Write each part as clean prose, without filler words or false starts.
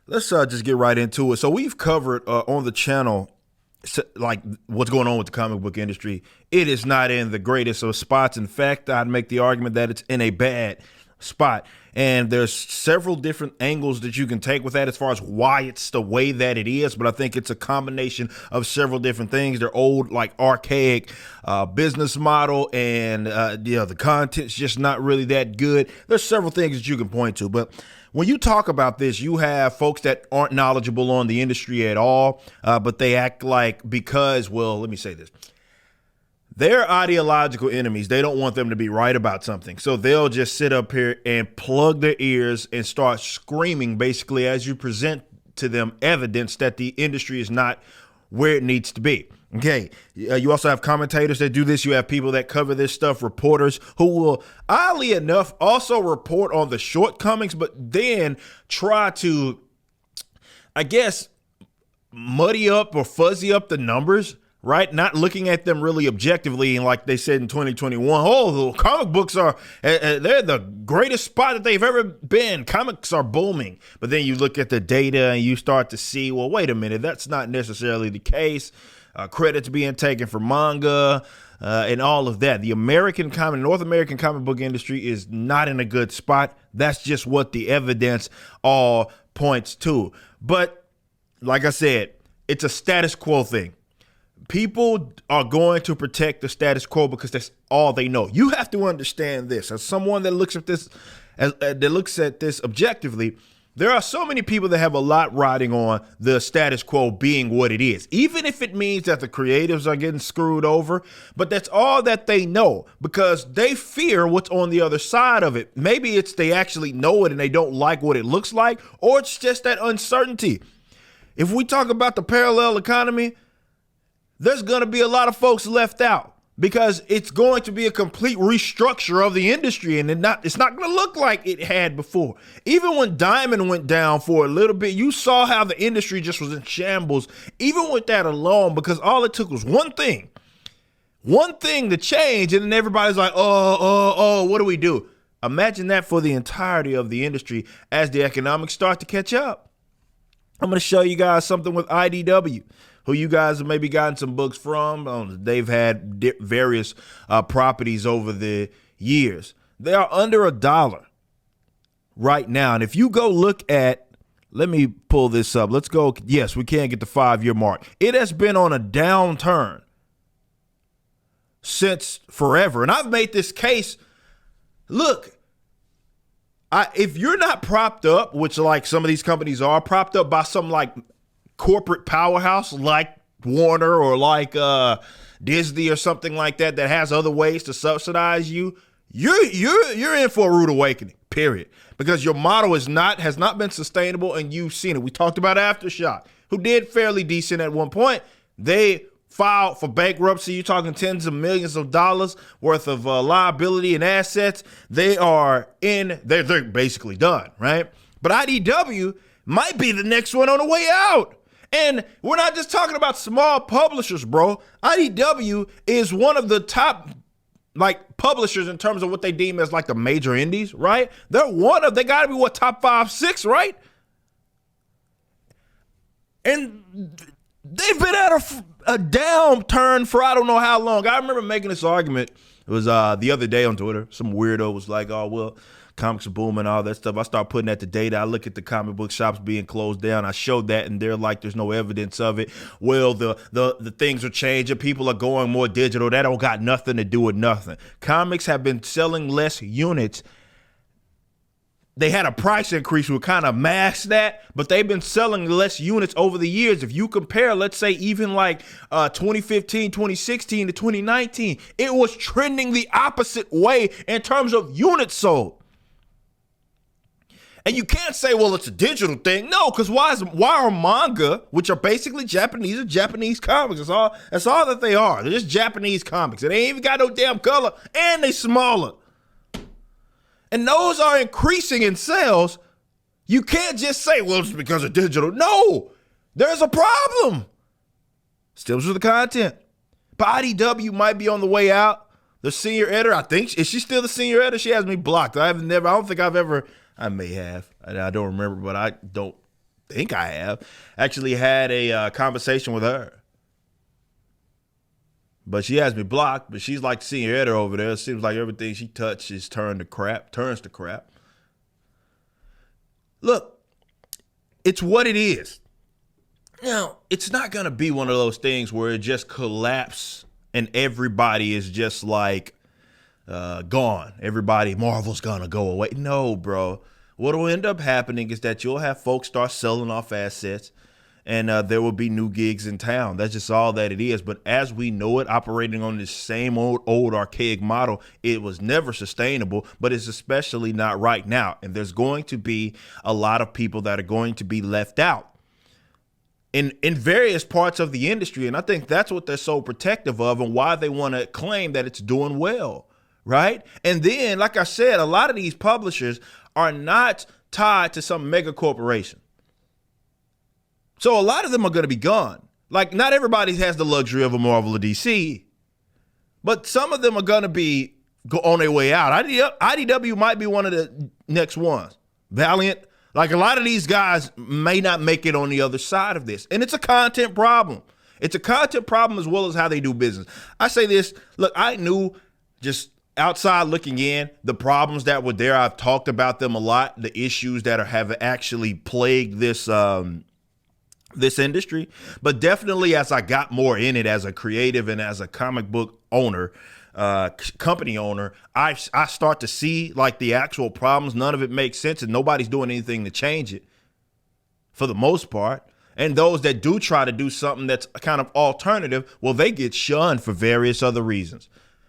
Let's just get right into it. So we've covered on the channel like what's going on with the comic book industry. It is not in the greatest of spots. In fact, I'd make the argument that it's in a bad spot. And there's several different angles that you can take with that as far as why it's the way that it is. But I think it's a combination of several different things. They're old, like archaic business model, and the content's just not really that good. There's several things that you can point to. But when you talk about this, you have folks that aren't knowledgeable on the industry at all, but they act like let me say this. They're ideological enemies. They don't want them to be right about something. So they'll just sit up here and plug their ears and start screaming, basically, as you present to them evidence that the industry is not where it needs to be. Okay. You also have commentators that do this. You have people that cover this stuff, reporters who will, oddly enough, also report on the shortcomings, but then try to, I guess, muddy up or fuzzy up the numbers. Right? Not looking at them really objectively. And like they said in 2021, the comic books they're the greatest spot that they've ever been. Comics are booming. But then you look at the data and you start to see, well, wait a minute, that's not necessarily the case. Credits being taken for manga and all of that. The North American comic book industry is not in a good spot. That's just what the evidence all points to. But like I said, it's a status quo thing. People are going to protect the status quo because that's all they know. You have to understand this. As someone that looks at this objectively, there are so many people that have a lot riding on the status quo being what it is, even if it means that the creatives are getting screwed over. But that's all that they know because they fear what's on the other side of it. Maybe it's they actually know it and they don't like what it looks like, or it's just that uncertainty. If we talk about the parallel economy, there's going to be a lot of folks left out because it's going to be a complete restructure of the industry, and it's not going to look like it had before. Even when Diamond went down for a little bit, you saw how the industry just was in shambles, even with that alone, because all it took was one thing to change, and then everybody's like, what do we do? Imagine that for the entirety of the industry as the economics start to catch up. I'm going to show you guys something with IDW, who you guys have maybe gotten some books from. They've had various properties over the years. They are under $1 right now. And if you go look at, let me pull this up. Let's go. Yes, we can get the 5-year mark. It has been on a downturn since forever. And I've made this case. Look, if you're not propped up, which like some of these companies are propped up by some like corporate powerhouse like Warner or like Disney or something like that has other ways to subsidize you, you're in for a rude awakening, period. Because your model has not been sustainable, and you've seen it. We talked about Aftershock, who did fairly decent at one point. They filed for bankruptcy. You're talking tens of millions of dollars worth of liability and assets. They're basically done, right? But IDW might be the next one on the way out. And we're not just talking about small publishers, bro. IDW is one of the top publishers in terms of what they deem as like the major indies, right? They gotta be top 5, 6, right? And they've been at a downturn for I don't know how long. I remember making this argument. It was the other day on Twitter. Some weirdo was like, oh, well, comics are booming, all that stuff. I start putting that to data. I look at the comic book shops being closed down. I showed that, and they're like, there's no evidence of it. Well, the things are changing. People are going more digital. That don't got nothing to do with nothing. Comics have been selling less units. They had a price increase which kind of masked that, but they've been selling less units over the years. If you compare, let's say, even like 2015, 2016 to 2019, it was trending the opposite way in terms of units sold. And you can't say, well, it's a digital thing. No, because why are manga, which are basically Japanese comics? That's all that they are. They're just Japanese comics. And they ain't even got no damn color, and they smaller. And those are increasing in sales. You can't just say, well, it's because of digital. No, there's a problem. Still with the content. But IDW might be on the way out. The senior editor, I think, is she still the senior editor? She has me blocked. I may have. I don't remember, but I don't think I have, actually had a conversation with her. But she has me blocked, but she's like the senior editor over there. It seems like everything she touches turns to crap. Look, it's what it is. Now, it's not going to be one of those things where it just collapses and everybody is just like gone. Marvel's going to go away. No, bro. What will end up happening is that you'll have folks start selling off assets, and there will be new gigs in town. That's just all that it is. But as we know it, operating on this same old archaic model, it was never sustainable, but it's especially not right now. And there's going to be a lot of people that are going to be left out in various parts of the industry. And I think that's what they're so protective of and why they want to claim that it's doing well, right? And then, like I said, a lot of these publishers are not tied to some mega corporation. So a lot of them are going to be gone. Like, not everybody has the luxury of a Marvel or DC, but some of them are going to be on their way out. IDW might be one of the next ones. Valiant. Like, a lot of these guys may not make it on the other side of this. And it's a content problem. It's a content problem as well as how they do business. I say this, look, I knew just outside looking in the problems that were there. I've talked about them a lot, the issues that have actually plagued this industry. But definitely as I got more in it as a creative and as a comic book owner, company owner, I start to see like the actual problems. None of it makes sense and nobody's doing anything to change it for the most part. And those that do try to do something that's kind of alternative, well, they get shunned for various other reasons.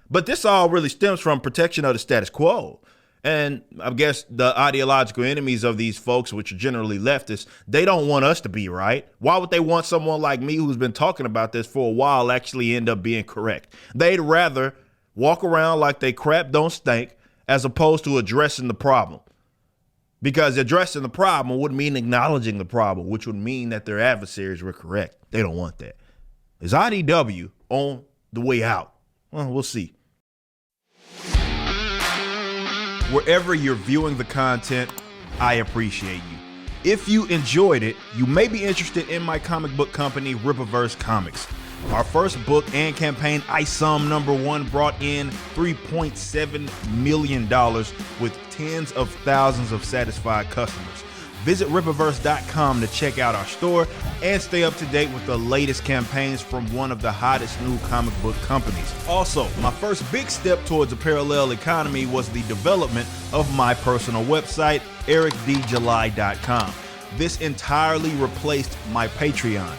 But this all really stems from protection of the status quo. And I guess the ideological enemies of these folks, which are generally leftists, they don't want us to be right. Why would they want someone like me who's been talking about this for a while actually end up being correct? They'd rather walk around like they crap don't stink as opposed to addressing the problem. Because addressing the problem would mean acknowledging the problem, which would mean that their adversaries were correct. They don't want that. Is IDW on the way out? Well, we'll see. Wherever you're viewing the content, I appreciate you. If you enjoyed it, you may be interested in my comic book company, Rippaverse Comics. Our first book and campaign, ISOM #1, brought in $3.7 million with tens of thousands of satisfied customers. Visit Rippaverse.com to check out our store and stay up to date with the latest campaigns from one of the hottest new comic book companies. Also, my first big step towards a parallel economy was the development of my personal website, ericdjuly.com. This entirely replaced my Patreon.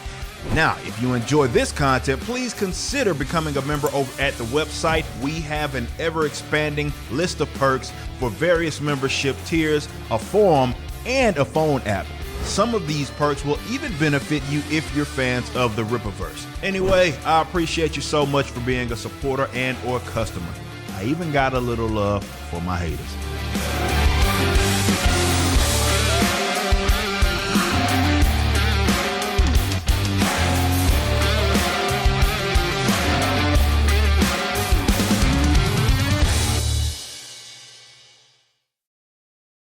Now, if you enjoy this content, please consider becoming a member over at the website. We have an ever-expanding list of perks for various membership tiers, a forum, and a phone app. Some of these perks will even benefit you if you're fans of the Rippaverse. Anyway, I appreciate you so much for being a supporter and or customer. I even got a little love for my haters.